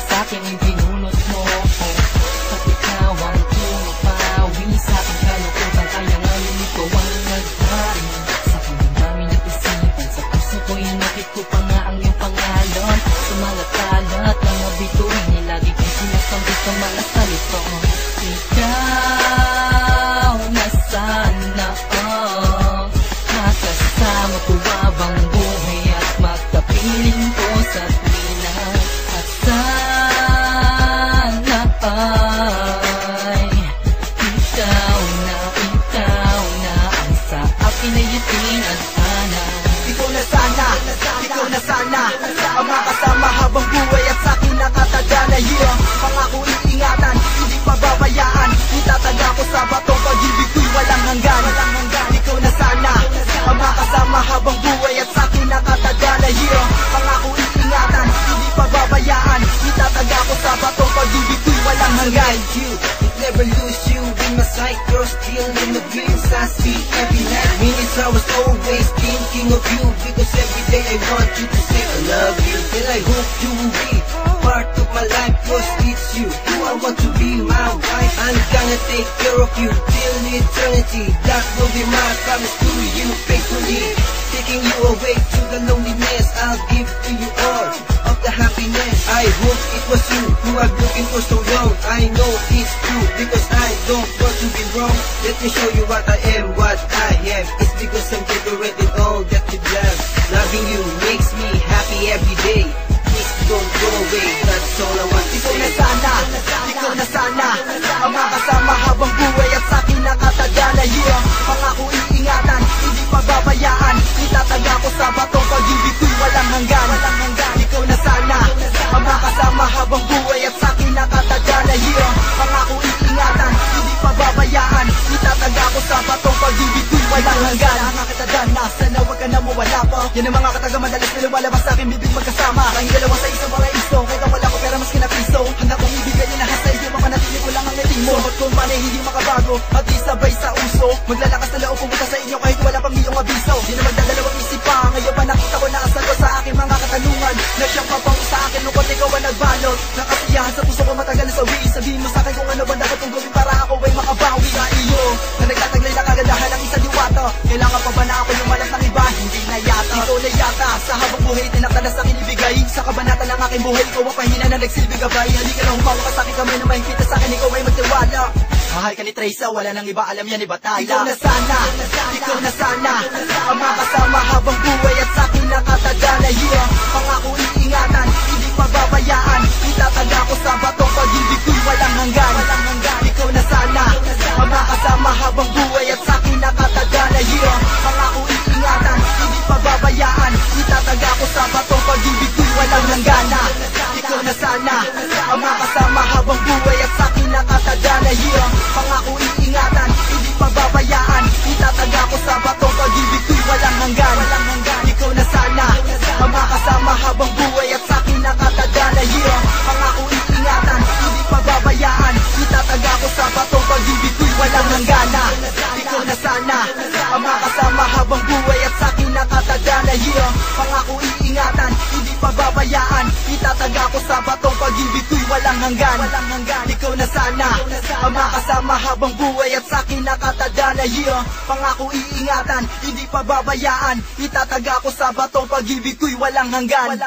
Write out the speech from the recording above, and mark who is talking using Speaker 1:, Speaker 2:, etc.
Speaker 1: sa'kin yung binunot mo. At ikaw ang tumapawi sa aking kalukutan, kaya ngayon ikaw ang nagharin sa damdamin at isipan. Sa puso ko'y nakit ko pa nga ang iyong pangalan. Sa mga kalat na mabituin niya, lagi kong sinasabi sa mga salito. Ikaw na sana makasama ko habang buhay at magkapiling ko sa tuwina. At sana ay ikaw na ang sa akin ay yatin at sana.
Speaker 2: Ikaw na sana ang makasama habang buhay at sa'kin nakatagana. Yeah, pangako iingatan, hindi pababayaan, itataga ko sa batong pag-ibig ko'y walang hanggan. Ikaw na sana ang makasama habang buhay at sa'kin nakatagana. Yeah, pangako iingatan, hindi pababayaan, itataga ko sa batong pag-ibig ko'y walang hanggan.
Speaker 3: You, it never lose you in my sight. You're still in the dreams I see every night. Minutes I was always thinking of you, because every day I want you to say I love you. And I hope you will be part of my life, cause it's you who I want to be my wife. I'm gonna take care of you till eternity. That will be my promise to you faithfully. Taking you away to the loneliness, I'll give to you all of the happiness. I hope it was you who I've looking for so long. I know it's true because I don't want to be wrong. Let me show you what I am, what I am. It's because I'm decorated all that you love. Loving you makes me happy every day. Please don't go away, that's all I want to say.
Speaker 2: Ikaw na sana ang makasama habang buhay at sa'kin nakatagana. Yeah, pangako iingatan, hindi pababayaan, itataga ko sa batong pag-ibig ko'y walang hanggan. Ikaw na sana ang makasama habang buhay at sa'kin nakatagana. Yeah, pangako iingatan, hindi pababayaan, itataga ko sa batong pag-ibig ko'y walang hanggan. Nakakatagana, sana wag ka na mawala pa. Yan ang mga kataga madalas na lumalabas sa'kin bibig magkasama. Tanging dalawa sa isang mga iso, kahit ang wala ko pera mas kinapiso. Handa kong ibigay yun lahat sa iyo, mamanatili ko lang ang ngiti mo. Suot kong panay hindi makabago, at isabay sa uso. Maglalakas na loob pumunta sa inyo kahit wala pang iyong abiso. Di na magdadalawang isip pa, ngayon pa nakita ko na ang sagot sa aking mga katanungan. Na siyang papawi sa akin, lungkot ikaw ang nagbalot. Nakasiyahan sa puso ko matagal na sawi. Sabihin mo sa akin kung ano ba dapat kong gawin para ako ay makabawi sa iyo. Na nagtataglay na kagandahan ng isang diwata. Kailangan pa ba na ako yung malas ng iba? Hindi na yata. Ikaw na yata, sa habang buhay tinaktadas sa akin ibigay. Sa kabanata ng aking buhay, ikaw ang pahina na nagsilbi gabay. Halika na humawa ka sa akin, kamay na mahigpit sa akin, ikaw ay magtiwala. Mahal ka ni Teresa, wala nang iba, alam yan, iba tayo. Ikaw na sana ang makasama habang buhay at sa'kin nakatagana. Yeah, pangako iingatan, hindi pababayaan, itataga ko sa batong pag-ibig ko'y walang hanggan. Ikaw na sana ang makasama habang buhay at sa'kin nakatagana. Yeah, pangako iingatan, hindi pababayaan, itataga ko sa batong pag-ibig ko'y walang hanggan. Ikaw na sana ang makasama habang buhay at sa'kin nakatagana. Yeah, pangako iingatan, hindi pababayaan, itataga ko sa batong pag-ibig ko'y walang hanggan. Ikaw na sana ang makasama habang buhay at sa'kin nakatagana. Yeah, pangako iingatan, hindi pababayaan, itataga ko sa batong pag-ibig ko'y walang hanggan. Ikaw na sana ang makasama habang buhay at sa'kin nakatagana. Yeah, pangako iingatan, hindi pababayaan, itataga ko sa batong pag-ibig ko'y walang hanggan. Ikaw na sana ang makasama habang buhay at sa'kin nakatagana. Yeah, pangako iingatan, hindi pababayaan, itataga ko sa batong pag-ibig ko'y walang hanggan.